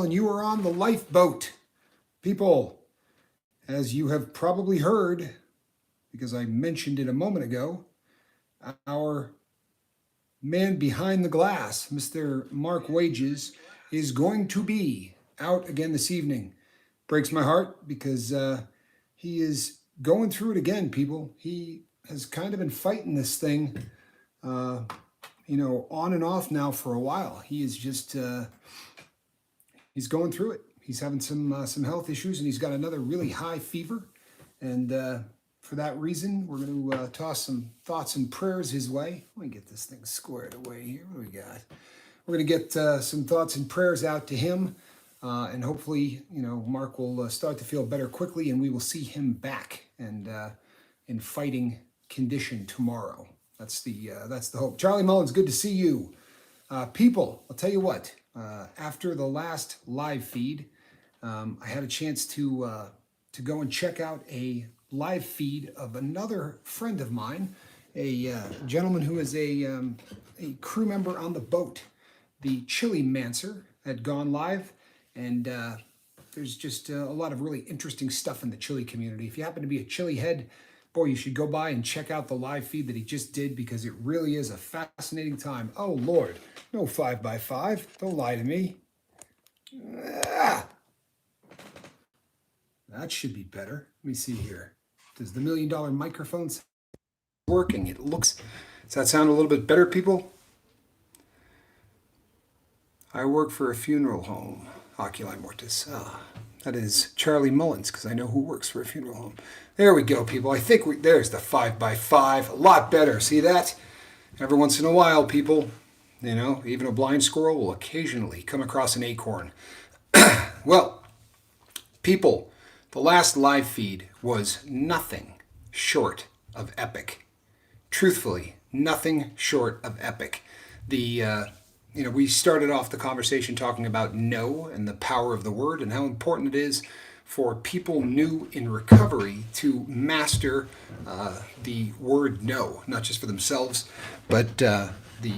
and you are on the lifeboat. People, as you have probably heard, because I mentioned it a moment ago, our man behind the glass, Mr. Mark Wages, is going to be out again this evening. Breaks my heart because he is going through it again, people. He has kind of been fighting this thing, on and off now for a while. He is just he's going through it. He's having some health issues, and he's got another really high fever. And for that reason, we're going to toss some thoughts and prayers his way. Let me get this thing squared away here. What do we got? We're going to get some thoughts and prayers out to him, and hopefully, Mark will start to feel better quickly, and we will see him back and in fighting condition tomorrow. That's the hope. Charlie Mullins, good to see you. People, I'll tell you what. After the last live feed, I had a chance to go and check out a live feed of another friend of mine, a gentleman who is a crew member on the boat. The Chili Mancer had gone live, and there's just a lot of really interesting stuff in the chili community. If you happen to be a chili head, boy, you should go by and check out the live feed that he just did, because it really is a fascinating time. Oh, Lord. No 5x5. Don't lie to me. That should be better. Let me see here. Does the $1 million microphone working? It looks... Does that sound a little bit better, people? I work for a funeral home. Oculi Mortis. That is Charlie Mullins, because I know who works for a funeral home. There we go, people. I think there's the 5x5. A lot better. See that? Every once in a while, people, even a blind squirrel will occasionally come across an acorn. Well, people, the last live feed was nothing short of epic. Truthfully, nothing short of epic. We started off the conversation talking about no and the power of the word, and how important it is for people new in recovery to master the word no, not just for themselves, but the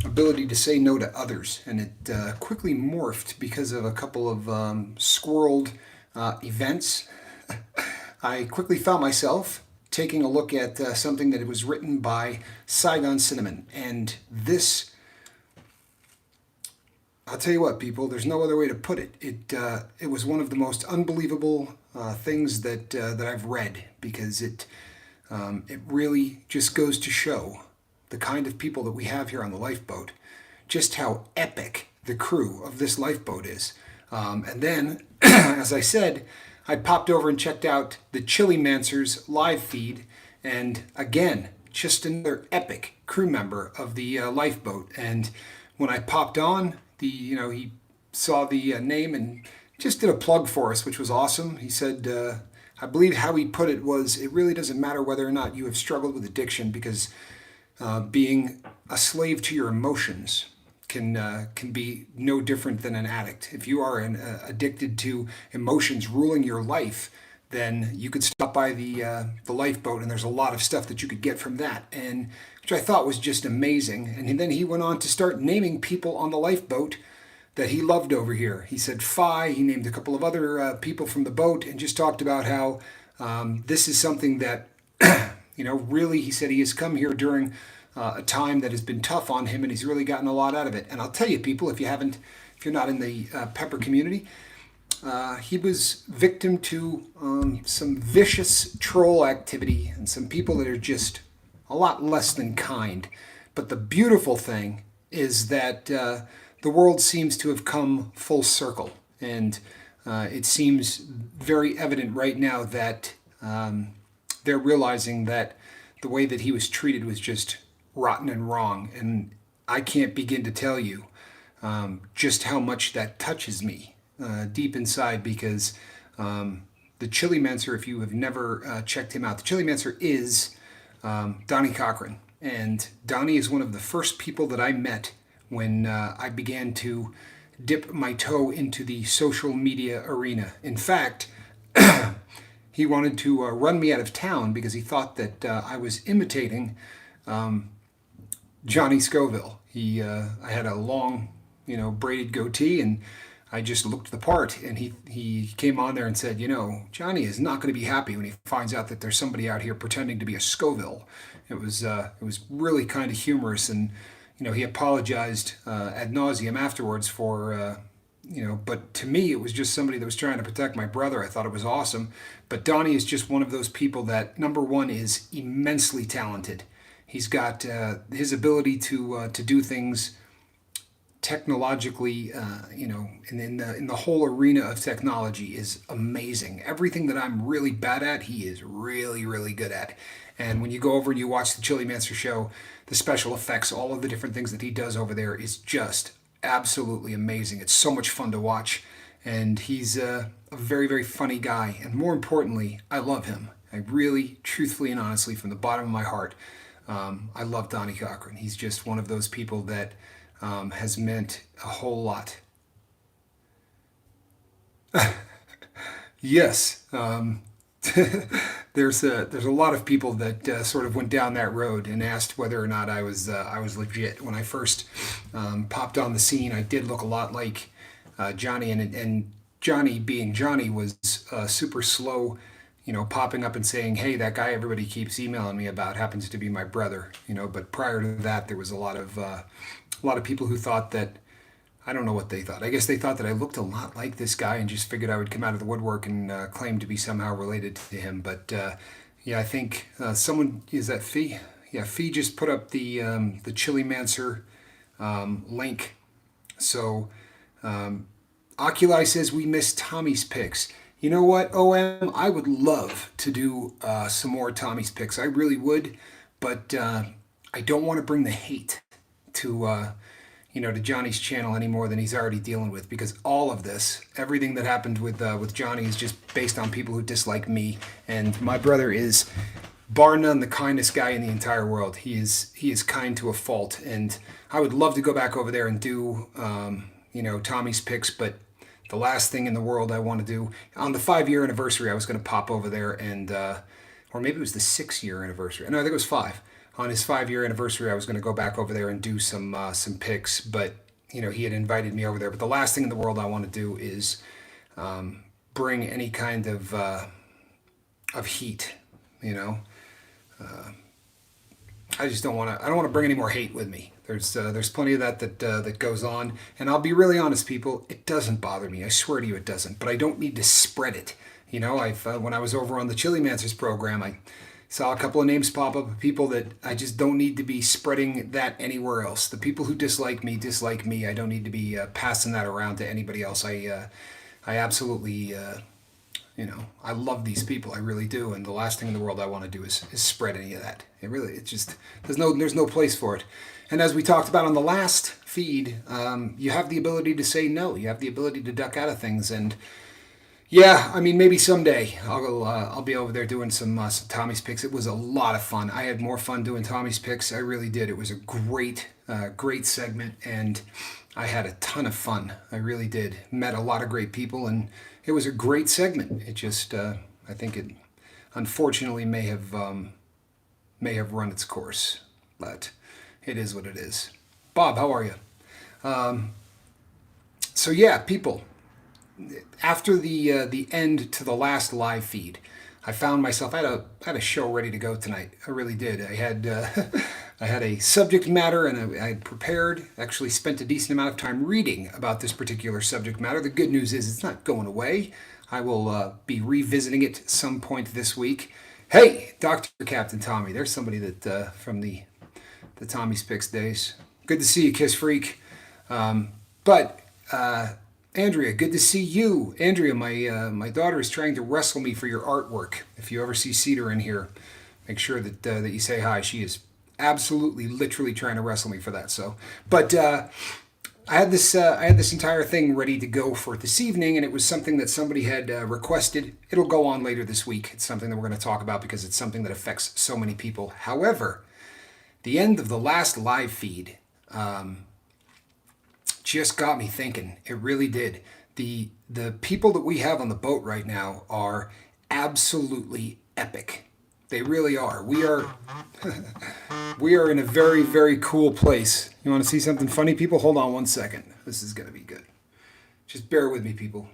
ability to say no to others. And it quickly morphed because of a couple of squirreled events. I quickly found myself taking a look at something that was written by Saigon Cinnamon, and this... I'll tell you what, people, there's no other way to put it. It was one of the most unbelievable things that I've read, because it really just goes to show the kind of people that we have here on the lifeboat, just how epic the crew of this lifeboat is. And then, as I said, I popped over and checked out the Chili Mancer's live feed, and again, just another epic crew member of the lifeboat. And when I popped on, he saw the name and just did a plug for us, which was awesome. He said, I believe how he put it was, it really doesn't matter whether or not you have struggled with addiction, because being a slave to your emotions can be no different than an addict. If you are addicted to emotions ruling your life, then you could stop by the lifeboat, and there's a lot of stuff that you could get from that, and which I thought was just amazing. And then he went on to start naming people on the lifeboat that he loved over here. He said Phi, he named a couple of other people from the boat, and just talked about how this is something that, really, he said he has come here during a time that has been tough on him, and he's really gotten a lot out of it. And I'll tell you, people, if you're not in the Pepper community, he was victim to some vicious troll activity and some people that are just a lot less than kind. But the beautiful thing is that the world seems to have come full circle, and it seems very evident right now that they're realizing that the way that he was treated was just rotten and wrong. And I can't begin to tell you just how much that touches me deep inside, because the Chili Mancer, if you have never checked him out, the Chili Mancer is Donnie Cochran. And Donnie is one of the first people that I met when I began to dip my toe into the social media arena. In fact, he wanted to run me out of town because he thought that I was imitating Johnny Scoville. I had a long, braided goatee, and I just looked the part, and he came on there and said, you know, Johnny is not going to be happy when he finds out that there's somebody out here pretending to be a Scoville. It was really kind of humorous, and you know, he apologized ad nauseum afterwards for you know, but to me, it was just somebody that was trying to protect my brother. I thought it was awesome. But Donnie is just one of those people that, number one, is immensely talented. He's got his ability to do things technologically, you know, and in the whole arena of technology is amazing. Everything that I'm really bad at, he is really, really good at. And when you go over and you watch the Chili Mancer show, the special effects, all of the different things that he does over there is just absolutely amazing. It's so much fun to watch. And he's a very, very funny guy. And more importantly, I love him. I really, truthfully and honestly, from the bottom of my heart, I love Donnie Cochran. He's just one of those people that has meant a whole lot. Yes, there's a lot of people that sort of went down that road and asked whether or not I was legit. When I first popped on the scene, I did look a lot like Johnny, and Johnny, being Johnny, was super slow, you know, popping up and saying, "Hey, that guy everybody keeps emailing me about happens to be my brother," you know. But prior to that, there was a lot of people who thought that, I don't know what they thought. I guess they thought that I looked a lot like this guy and just figured I would come out of the woodwork and claim to be somehow related to him. But yeah, I think someone, is that Fee? Yeah, Fee just put up the Chili Mancer link. So Oculi says we miss Tommy's picks. You know what, OM? I would love to do some more Tommy's picks. I really would, but I don't want to bring the hate to you know, to Johnny's channel any more than he's already dealing with, because all of this, everything that happened with Johnny is just based on people who dislike me, and my brother is bar none the kindest guy in the entire world. He is kind to a fault, and I would love to go back over there and do you know, Tommy's picks, but the last thing in the world I want to do on the 5-year anniversary, I was going to pop over there and or maybe it was the 6-year anniversary. No, I think it was 5. On his 5-year anniversary, I was going to go back over there and do some picks, but you know, he had invited me over there. But the last thing in the world I want to do is bring any kind of heat. You know, I just don't want to. I don't want to bring any more hate with me. There's plenty of that goes on, and I'll be really honest, people. It doesn't bother me. I swear to you, it doesn't. But I don't need to spread it. You know, when I was over on the Chili Mancers program, I saw a couple of names pop up of people that I just don't need to be spreading that anywhere else. The people who dislike me dislike me. I don't need to be passing that around to anybody else. I absolutely, you know, I love these people. I really do. And the last thing in the world I want to do is spread any of that. It just, there's no place for it. And as we talked about on the last feed, you have the ability to say no. You have the ability to duck out of things. And yeah, I mean, maybe someday I'll be over there doing some Tommy's picks. It was a lot of fun. I had more fun doing Tommy's picks. I really did. It was a great segment, and I had a ton of fun. I really did. Met a lot of great people, and it was a great segment. It just, I think it, unfortunately, may have run its course, but it is what it is. Bob, how are you? So yeah, people. After the end to the last live feed, I found myself, I had a show ready to go tonight. I really did. I had I had a subject matter, and I had prepared. Actually, spent a decent amount of time reading about this particular subject matter. The good news is it's not going away. I will be revisiting it at some point this week. Hey, Dr. Captain Tommy. There's somebody that from the Tommy's Picks days. Good to see you, Kiss Freak. But Andrea, good to see you. Andrea, my daughter is trying to wrestle me for your artwork. If you ever see Cedar in here, make sure that you say hi. She is absolutely, literally trying to wrestle me for that. So, but I had this entire thing ready to go for this evening, and it was something that somebody had requested. It'll go on later this week. It's something that we're going to talk about because it's something that affects so many people. However, the end of the last live feed just got me thinking. It really did. The people that we have on the boat right now are absolutely epic. They really are. We are in a very, very cool place. You want to see something funny, people? Hold on one second. This is going to be good. Just bear with me, people.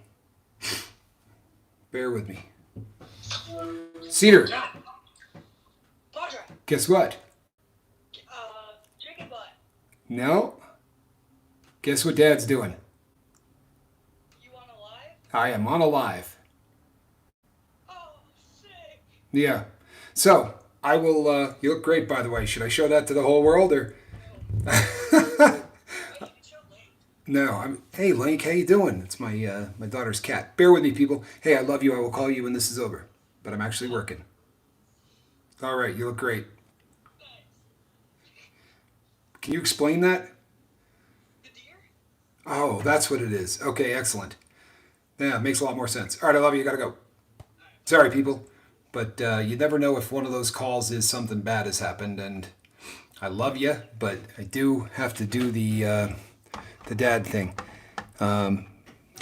Bear with me. Cedar, Padre, guess what? chicken butt. No. Guess what Dad's doing? You want a live? I am on a live. Oh, sick. Yeah. So, I will, you look great, by the way. Should I show that to the whole world, or? Wait, you can show Link. No, hey, Link, how you doing? It's my daughter's cat. Bear with me, people. Hey, I love you. I will call you when this is over. But I'm actually working. All right, you look great. Thanks. Can you explain that? The deer? Oh, that's what it is. Okay, excellent. Yeah, it makes a lot more sense. All right, I love you. Gotta go. Sorry, people. But you never know if one of those calls is something bad has happened, and I love you, but I do have to do the dad thing.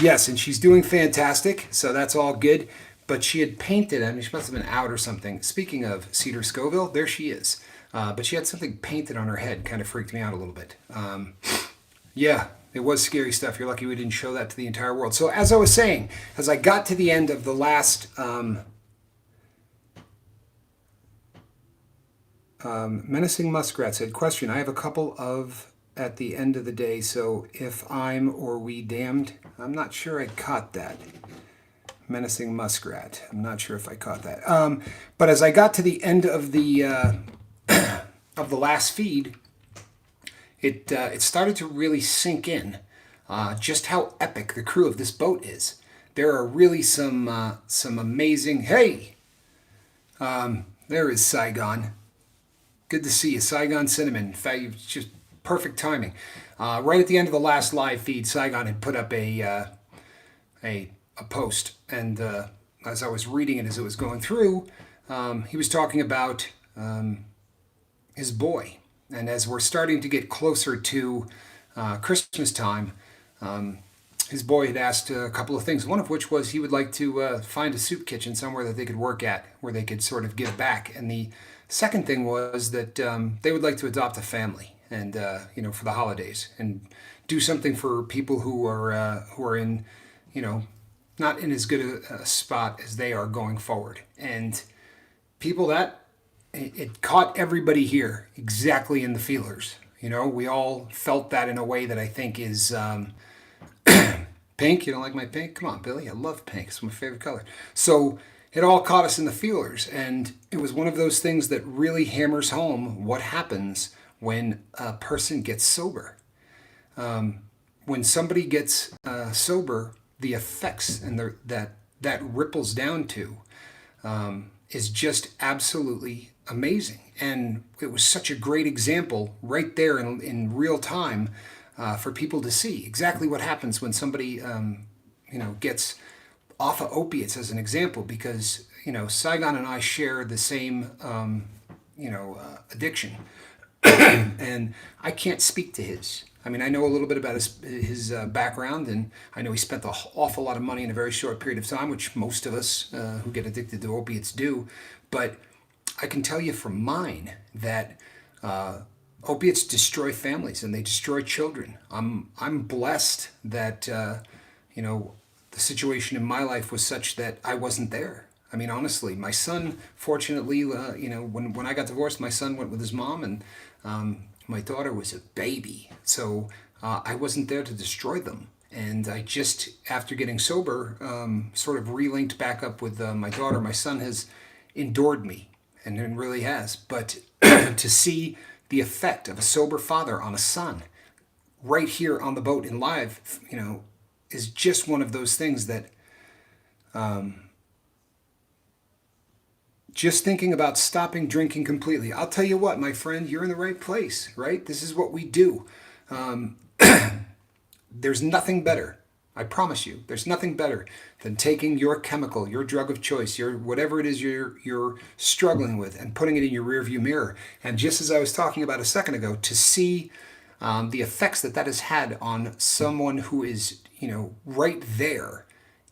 Yes, and she's doing fantastic, so that's all good. But she had painted, I mean, she must have been out or something. Speaking of Cedar Scoville, there she is. But she had something painted on her head, kind of freaked me out a little bit. Yeah, it was scary stuff. You're lucky we didn't show that to the entire world. So, as I was saying, as I got to the end of the last Menacing Muskrat said, question, I have a couple of at the end of the day, so if I'm or we damned, I'm not sure I caught that. Menacing Muskrat. I'm not sure if I caught that. But as I got to the end of the last feed, it started to really sink in just how epic the crew of this boat is. There are really some amazing. Hey, there is Saigon. Good to see you, Saigon Cinnamon. In fact, you've just perfect timing. Right at the end of the last live feed, Saigon had put up a post, and as I was reading it as it was going through, he was talking about his boy. And as we're starting to get closer to Christmas time, his boy had asked a couple of things, one of which was he would like to find a soup kitchen somewhere that they could work at, where they could sort of give back. And the second thing was that they would like to adopt a family, and for the holidays, and do something for people who are in, not in as good a spot as they are going forward. And people, that it caught everybody here exactly in the feelers. We all felt that in a way that I think is pink. You don't like my pink? Come on, Billy. I love pink. It's my favorite color. So it all caught us in the feelers. And it was one of those things that really hammers home what happens when a person gets sober. When somebody gets sober, the effects and that ripples down to is just absolutely amazing. And it was such a great example right there in real time for people to see exactly what happens when somebody gets off of opiates, as an example, because Saigon and I share the same addiction. And I can't speak to his. I mean, I know a little bit about his background, and I know he spent an awful lot of money in a very short period of time, which most of us who get addicted to opiates do. But I can tell you from mine that opiates destroy families and they destroy children. I'm blessed that the situation in my life was such that I wasn't there. I mean, honestly, my son, fortunately, when I got divorced, my son went with his mom, and my daughter was a baby. So I wasn't there to destroy them. And I just, after getting sober, sort of relinked back up with my daughter. My son has endured me, and it really has. But to see the effect of a sober father on a son right here on the boat in live, is just one of those things that just thinking about stopping drinking completely. I'll tell you what, my friend, you're in the right place, right? This is what we do. There's nothing better. I promise you, there's nothing better than taking your chemical, your drug of choice, your whatever it is you're struggling with, and putting it in your rearview mirror. And just as I was talking about a second ago, to see the effects that has had on someone who is, right there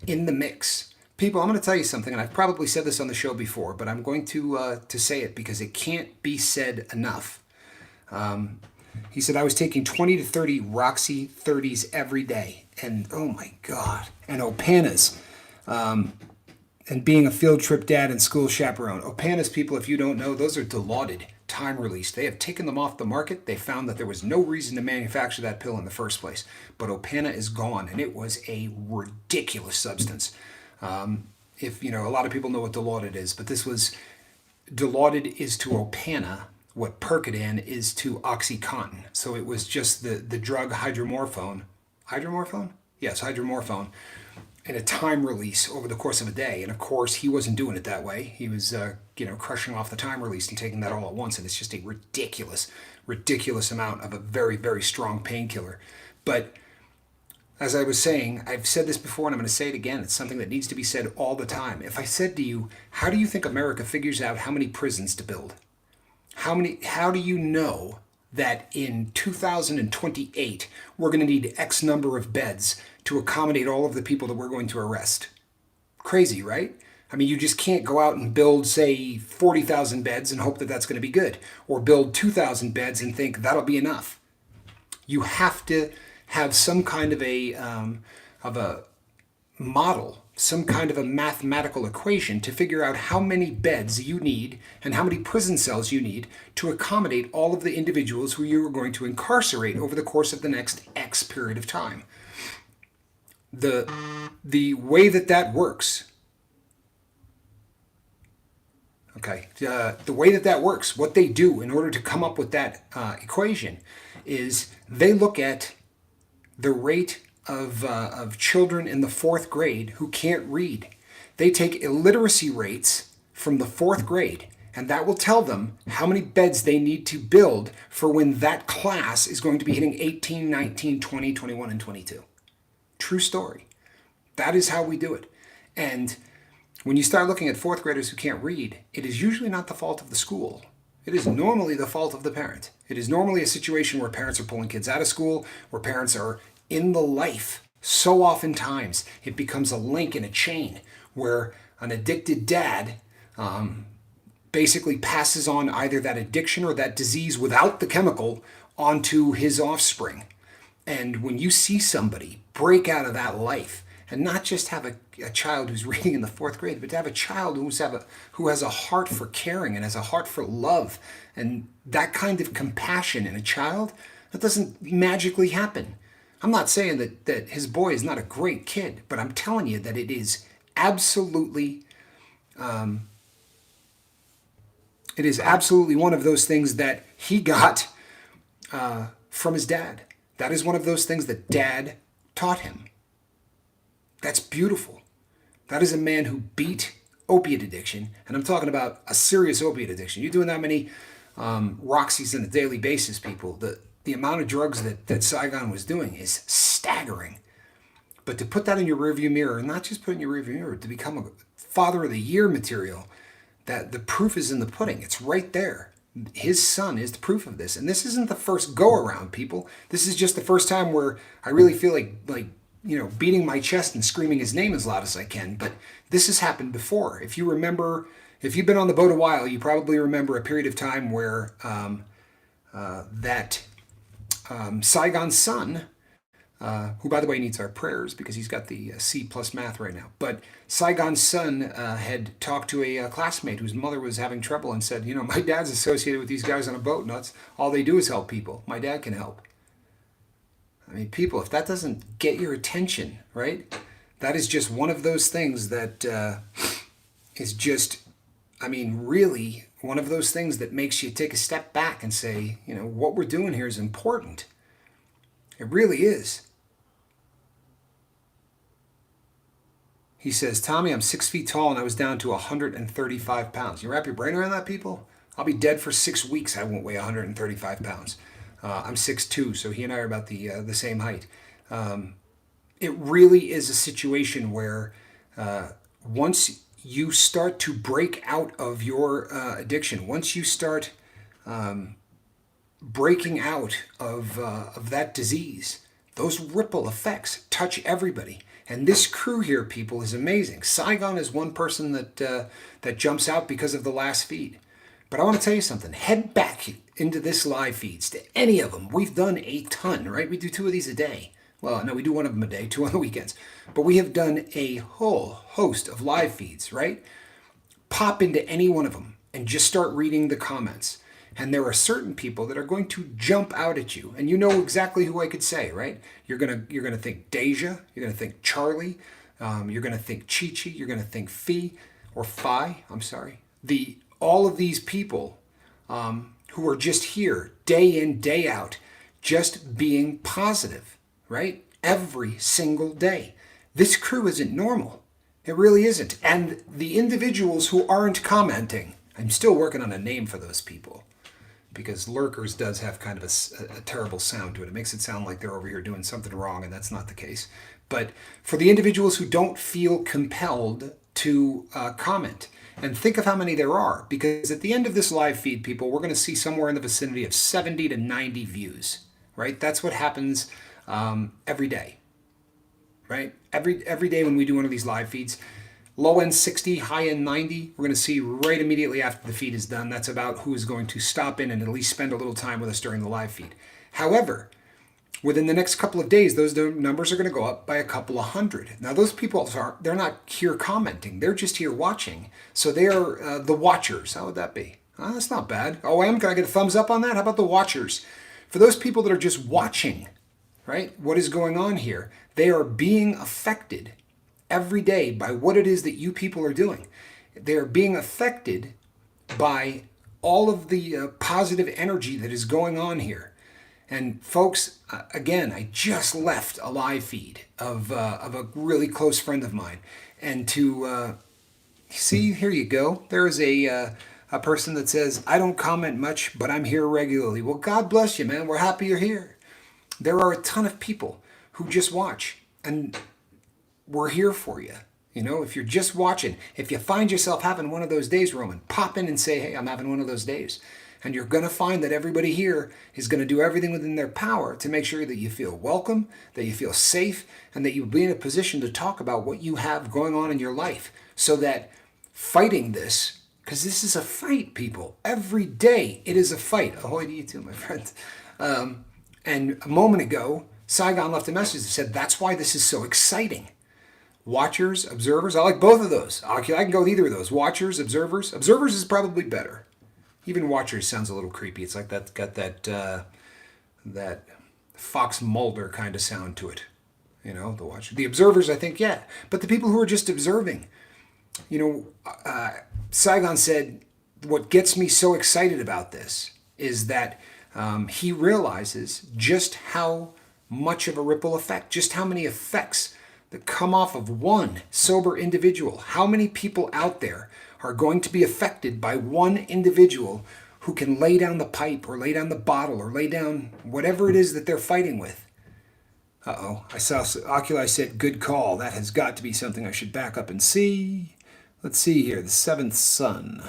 in the mix. People, I'm going to tell you something, and I've probably said this on the show before, but I'm going to say it because it can't be said enough. He said, I was taking 20 to 30 Roxy 30s every day. And oh my God. And Opanas. And being a field trip dad and school chaperone. Opanas, people, if you don't know, those are dilaudid, time released. They have taken them off the market. They found that there was no reason to manufacture that pill in the first place. But Opana is gone, and it was a ridiculous substance. If you know, a lot of people know what dilaudid is, but this was dilaudid is to Opana what Percodan is to OxyContin. So it was just the drug hydromorphone. Hydromorphone? Yes, hydromorphone in a time release over the course of a day. And of course, he wasn't doing it that way. He was, crushing off the time release and taking that all at once. And it's just a ridiculous, ridiculous amount of a very, very strong painkiller. But as I was saying, I've said this before and I'm going to say it again. It's something that needs to be said all the time. If I said to you, how do you think America figures out how many prisons to build? How do you know that in 2028 we're going to need X number of beds to accommodate all of the people that we're going to arrest? Crazy, right? I mean, you just can't go out and build, say, 40,000 beds and hope that that's going to be good, or build 2,000 beds and think that'll be enough. You have to have some kind of a model, some kind of a mathematical equation to figure out how many beds you need and how many prison cells you need to accommodate all of the individuals who you are going to incarcerate over the course of the next X period of time. The way that works, the way that works, what they do in order to come up with that equation is they look at the rate of children in the fourth grade who can't read. They take illiteracy rates from the fourth grade, and that will tell them how many beds they need to build for when that class is going to be hitting 18, 19, 20, 21, and 22. True story. That is how we do it. And when you start looking at fourth graders who can't read, it is usually not the fault of the school. It is normally the fault of the parent. It is normally a situation where parents are pulling kids out of school, where parents are in the life. So oftentimes it becomes a link in a chain where an addicted dad basically passes on either that addiction or that disease without the chemical onto his offspring. And when you see somebody break out of that life and not just have a child who's reading in the fourth grade, but to have a child who has a heart for caring and has a heart for love and that kind of compassion in a child, that doesn't magically happen. I'm not saying that his boy is not a great kid, but I'm telling you that it is absolutely one of those things that he got from his dad. That is one of those things that dad taught him. That's beautiful. That is a man who beat opiate addiction, and I'm talking about a serious opiate addiction. You're doing that many Roxys on a daily basis, people. The amount of drugs that Saigon was doing is staggering. But to put that in your rearview mirror, and not just put it in your rearview mirror, to become a Father of the Year material, that the proof is in the pudding. It's right there. His son is the proof of this. And this isn't the first go around, people. This is just the first time where I really feel like beating my chest and screaming his name as loud as I can. But this has happened before. If you remember, if you've been on the boat a while, you probably remember a period of time where Saigon's son, who by the way needs our prayers because he's got the C plus math right now, but Saigon's son had talked to a classmate whose mother was having trouble and said, my dad's associated with these guys on a boat and that's all they do is help people. My dad can help. I mean, people, if that doesn't get your attention, right, that is just one of those things that is just, really one of those things that makes you take a step back and say, what we're doing here is important. It really is. He says, Tommy, I'm 6 feet tall and I was down to 135 pounds. You wrap your brain around that, people? I'll be dead for 6 weeks. I won't weigh 135 pounds. I'm 6'2", so he and I are about the same height. It really is a situation where once you start to break out of your addiction, once you start breaking out of that disease, those ripple effects touch everybody. And this crew here, people, is amazing. Saigon is one person that jumps out because of the last feed. But I want to tell you something. Head back into this live feeds to any of them. We've done a ton, right? We do 2 of these a day. Well, no, we do 1 of them a day, 2 on the weekends. But we have done a whole host of live feeds, right? Pop into any one of them and just start reading the comments. And there are certain people that are going to jump out at you, and you know exactly who I could say, right? You're gonna think Deja, you're gonna think Charlie, you're gonna think Chi Chi, you're gonna think Fi or Phi. I'm sorry. All of these people who are just here day in day out, just being positive, right? Every single day. This crew isn't normal. It really isn't. And the individuals who aren't commenting, I'm still working on a name for those people, because lurkers does have kind of a terrible sound to it. It makes it sound like they're over here doing something wrong, and that's not the case. But for the individuals who don't feel compelled to comment, and think of how many there are, because at the end of this live feed, people, we're going to see somewhere in the vicinity of 70 to 90 views, right? That's what happens every day, right? Every day when we do one of these live feeds, low end 60, high end 90, we're going to see right immediately after the feed is done. That's about who is going to stop in and at least spend a little time with us during the live feed. However, within the next couple of days, those numbers are going to go up by a couple of hundred. Now, those people they're not here commenting. They're just here watching. So they are the watchers. How would that be? That's not bad. OM, can I get a thumbs up on that? How about the watchers? For those people that are just watching, right, what is going on here, they are being affected every day by what it is that you people are doing. They are being affected by all of the positive energy that is going on here. And folks, again, I just left a live feed of a really close friend of mine, and to see, here you go. There is a person that says, "I don't comment much, but I'm here regularly." Well, God bless you, man. We're happy you're here. There are a ton of people who just watch, and we're here for you. You know, if you're just watching, if you find yourself having one of those days, Roman, pop in and say, "Hey, I'm having one of those days." And you're going to find that everybody here is going to do everything within their power to make sure that you feel welcome, that you feel safe, and that you'll be in a position to talk about what you have going on in your life, so that fighting this, because this is a fight, people. Every day it is a fight. Ahoy to you too, my friend. And a moment ago, Saigon left a message that said, that's why this is so exciting. Watchers, observers, I like both of those. I can go with either of those. Watchers, observers. Observers is probably better. Even watchers sounds a little creepy. It's like that's got that Fox Mulder kind of sound to it. You know, the watcher. The observers, I think, yeah. But the people who are just observing, you know, Saigon said, what gets me so excited about this is that he realizes just how much of a ripple effect, just how many effects that come off of one sober individual. How many people out there are going to be affected by one individual who can lay down the pipe or lay down the bottle or lay down whatever it is that they're fighting with. Uh-oh, I saw Oculi said, good call. That has got to be something I should back up and see. Let's see here, the seventh sun.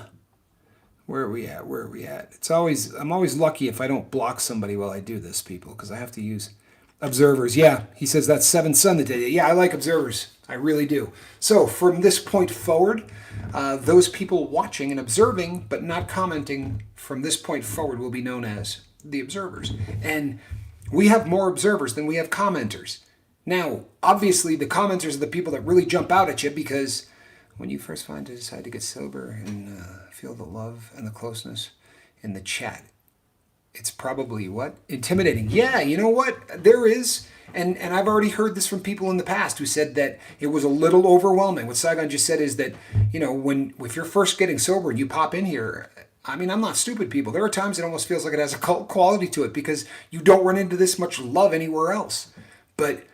Where are we at? I'm always lucky if I don't block somebody while I do this, people, because I have to use observers. Yeah, he says that's seventh sun that did it. Yeah, I like observers. I really do. So from this point forward, those people watching and observing but not commenting from this point forward will be known as the observers. And we have more observers than we have commenters. Now, obviously, the commenters are the people that really jump out at you, because when you first decide to get sober and feel the love and the closeness in the chat, it's probably what? Intimidating. Yeah, you know what? There is. And I've already heard this from people in the past who said that it was a little overwhelming. What Saigon just said is that, you know, if you're first getting sober and you pop in here, I mean, I'm not stupid, people. There are times it almost feels like it has a cult quality to it because you don't run into this much love anywhere else. But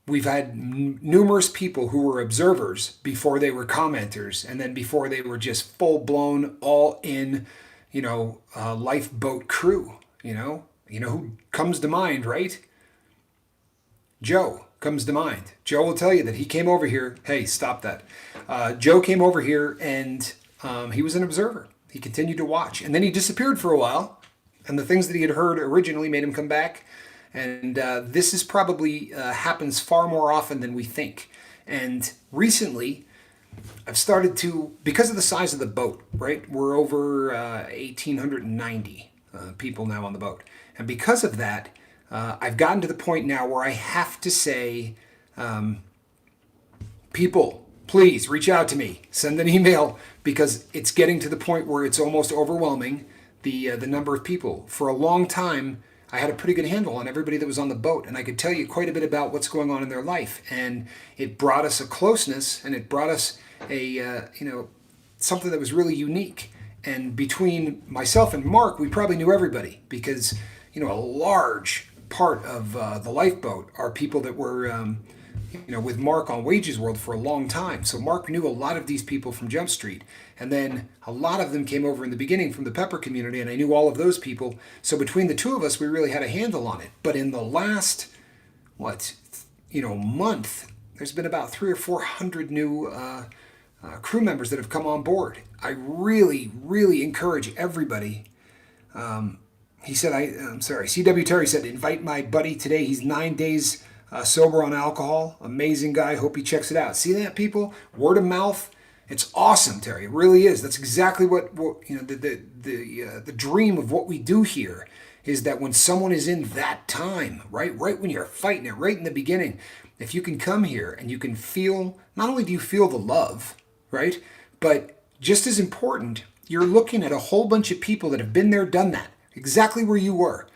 we've had numerous people who were observers before they were commenters, and then before they were just full-blown, all-in, you know, lifeboat crew, you know who comes to mind, right? Joe comes to mind. Joe will tell you that he came over here. Hey, stop that. Joe came over here and he was an observer. He continued to watch. And then he disappeared for a while. And the things that he had heard originally made him come back. And this is probably happens far more often than we think. And recently, I've started to, because of the size of the boat, right? We're over 1,890 people now on the boat. And because of that, I've gotten to the point now where I have to say, people, please reach out to me, send an email, because it's getting to the point where it's almost overwhelming, the number of people. For a long time, I had a pretty good handle on everybody that was on the boat, and I could tell you quite a bit about what's going on in their life. And it brought us a closeness, and it brought us a something that was really unique. And between myself and Mark, we probably knew everybody because a large part of the lifeboat are people that were with Mark on Wages World for a long time. So Mark knew a lot of these people from Jump Street. And then a lot of them came over in the beginning from the Pepper community, and I knew all of those people. So between the two of us, we really had a handle on it. But in the last, month, there's been about 300 or 400 new crew members that have come on board. I really, really encourage everybody. He said, I'm sorry, C.W. Terry said, invite my buddy today. He's 9 days sober on alcohol. Amazing guy. Hope he checks it out. See that, people? Word of mouth. It's awesome, Terry. It really is. That's exactly what the dream of what we do here is that when someone is in that time, right when you're fighting it, right in the beginning, if you can come here and you can feel, not only do you feel the love, right, but just as important, you're looking at a whole bunch of people that have been there, done that, exactly where you were.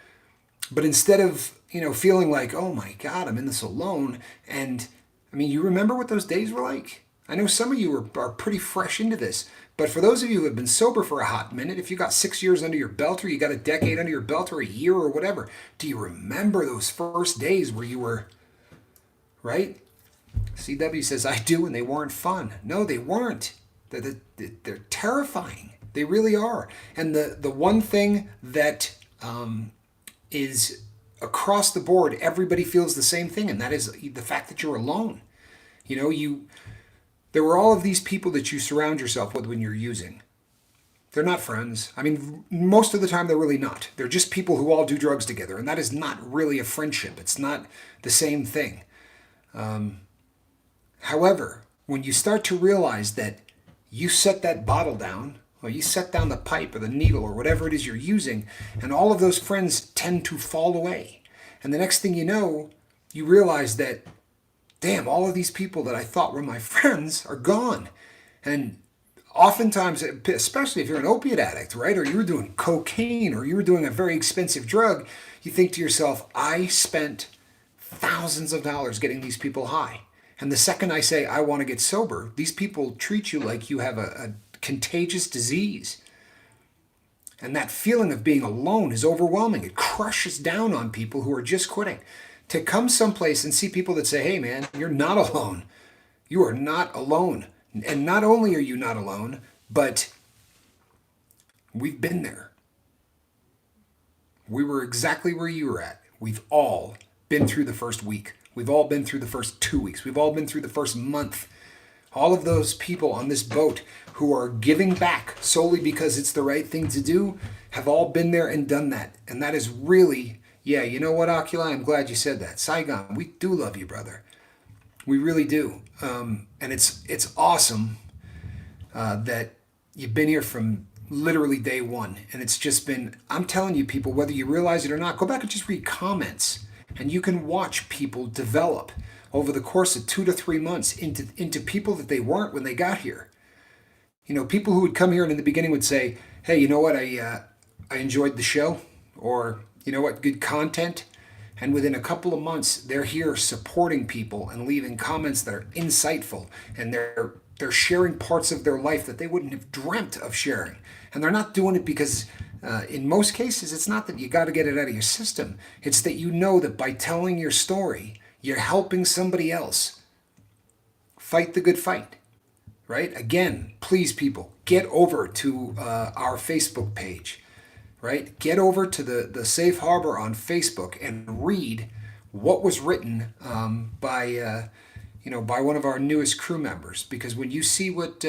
But instead of, feeling like, oh my God, I'm in this alone. And I mean, you remember what those days were like? I know some of you are pretty fresh into this, but for those of you who have been sober for a hot minute, if you got 6 years under your belt or you got a decade under your belt or a year or whatever, do you remember those first days where you were, right? CW says, I do, and they weren't fun. No, they weren't. They're terrifying. They really are. And the one thing that is across the board, everybody feels the same thing, and that is the fact that you're alone. There were all of these people that you surround yourself with when you're using. They're not friends. I mean, most of the time they're really not. They're just people who all do drugs together, and that is not really a friendship. It's not the same thing. However, when you start to realize that you set that bottle down, or you set down the pipe or the needle or whatever it is you're using, and all of those friends tend to fall away. And the next thing you know, you realize that, damn, all of these people that I thought were my friends are gone. And oftentimes, especially if you're an opiate addict, right, or you were doing cocaine or you were doing a very expensive drug, you think to yourself, I spent thousands of dollars getting these people high. And the second I say, I want to get sober, these people treat you like you have a contagious disease. And that feeling of being alone is overwhelming. It crushes down on people who are just quitting. To come someplace and see people that say, hey man, you're not alone. You are not alone. And not only are you not alone, but we've been there. We were exactly where you were at. We've all been through the first week. We've all been through the first 2 weeks. We've all been through the first month. All of those people on this boat who are giving back solely because it's the right thing to do have all been there and done that. And that is really, yeah, you know what, Oculi? I'm glad you said that. Saigon, we do love you, brother. We really do. And it's awesome that you've been here from literally day one. And it's just been, I'm telling you, people, whether you realize it or not, go back and just read comments. And you can watch people develop over the course of 2 to 3 months into people that they weren't when they got here. People who would come here and in the beginning would say, hey, you know what, I enjoyed the show, or you know what, good content. And within a couple of months, they're here supporting people and leaving comments that are insightful, and they're sharing parts of their life that they wouldn't have dreamt of sharing. And they're not doing it because in most cases, it's not that you got to get it out of your system. It's that you know that by telling your story, you're helping somebody else fight the good fight, right? Again, please, people, get over to our Facebook page, right? Get over to the Safe Harbor on Facebook and read what was written by one of our newest crew members. Because when you see what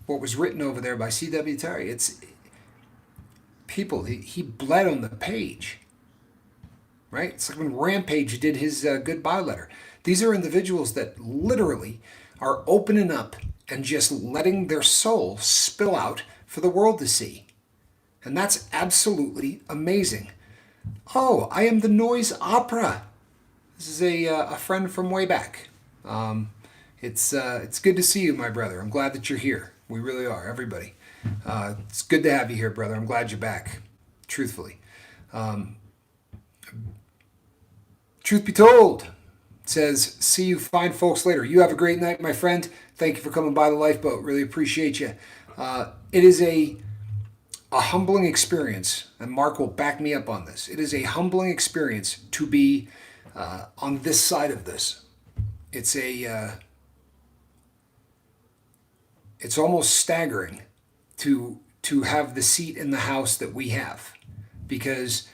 was written over there by C.W. Terry, it's people, he bled on the page, right? It's like when Rampage did his goodbye letter. These are individuals that literally are opening up and just letting their soul spill out for the world to see. And that's absolutely amazing. Oh, I am the noise opera. This is a friend from way back. It's good to see you, my brother. I'm glad that you're here. We really are, everybody. It's good to have you here, brother. I'm glad you're back. Truthfully, truth be told, it says, "See you fine folks later. You have a great night, my friend. Thank you for coming by the lifeboat. Really appreciate you." It is a humbling experience, and Mark will back me up on this. It is a humbling experience to be on this side of this. It's almost staggering to have the seat in the house that we have, because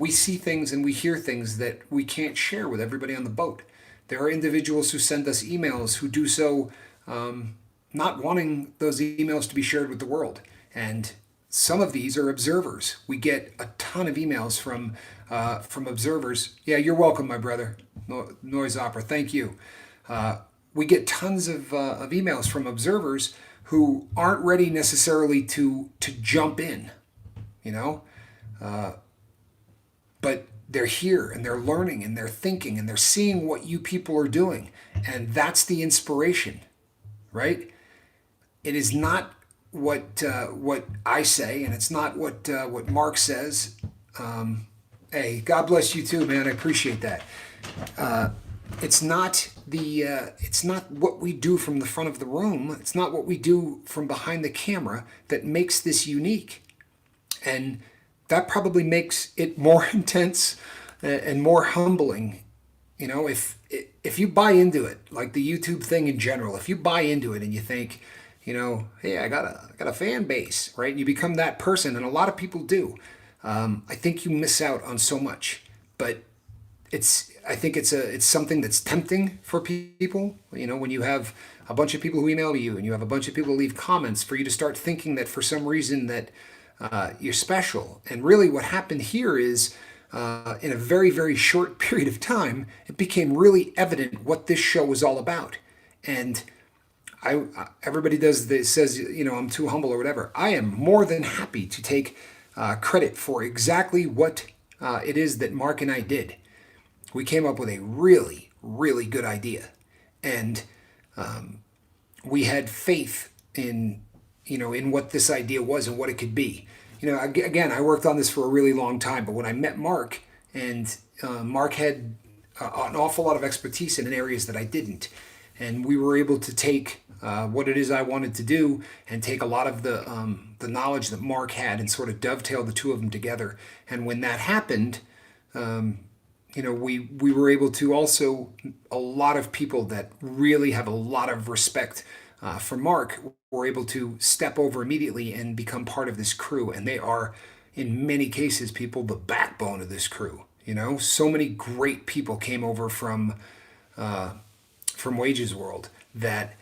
we see things and we hear things that we can't share with everybody on the boat. There are individuals who send us emails who do so not wanting those emails to be shared with the world. And some of these are observers. We get a ton of emails from observers. Yeah, you're welcome, my brother. Noise Opera, thank you. We get tons of emails from observers who aren't ready necessarily to jump in, you know, but they're here and they're learning and they're thinking and they're seeing what you people are doing, and that's the inspiration, right? It is not what I say, and it's not what Mark says. Hey, God bless you too, man. I appreciate that. It's not it's not what we do from the front of the room. It's not what we do from behind the camera that makes this unique, and that probably makes it more intense and more humbling. You know, if you buy into it, like the YouTube thing in general, if you buy into it and you think, hey, I got a fan base, right? You become that person, and a lot of people do. I think you miss out on so much, but I think it's something that's tempting for people. When you have a bunch of people who email you and you have a bunch of people who leave comments, for you to start thinking that for some reason that you're special. And really, what happened here is, in a very, very short period of time, it became really evident what this show was all about. And everybody says, I'm too humble or whatever. I am more than happy to take credit for exactly what it is that Mark and I did. We came up with a really, really good idea, and we had faith in what this idea was and what it could be. Again, I worked on this for a really long time, but when I met Mark, and Mark had an awful lot of expertise in areas that I didn't, and we were able to take what it is I wanted to do and take a lot of the knowledge that Mark had and sort of dovetail the two of them together. And when that happened, we were able to also, a lot of people that really have a lot of respect for Mark were able to step over immediately and become part of this crew. And they are, in many cases, people, the backbone of this crew. So many great people came over from Wages World that,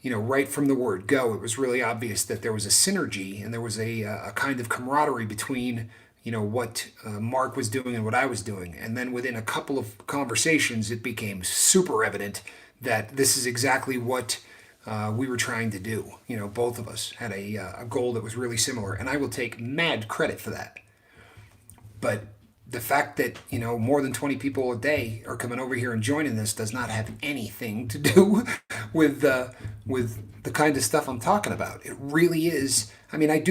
right from the word go, it was really obvious that there was a synergy and there was a kind of camaraderie between what Mark was doing and what I was doing. And then within a couple of conversations, it became super evident that this is exactly what we were trying to do. Both of us had a goal that was really similar, and I will take mad credit for that. But the fact that more than 20 people a day are coming over here and joining this does not have anything to do with the kind of stuff I'm talking about. It really is. I mean, I do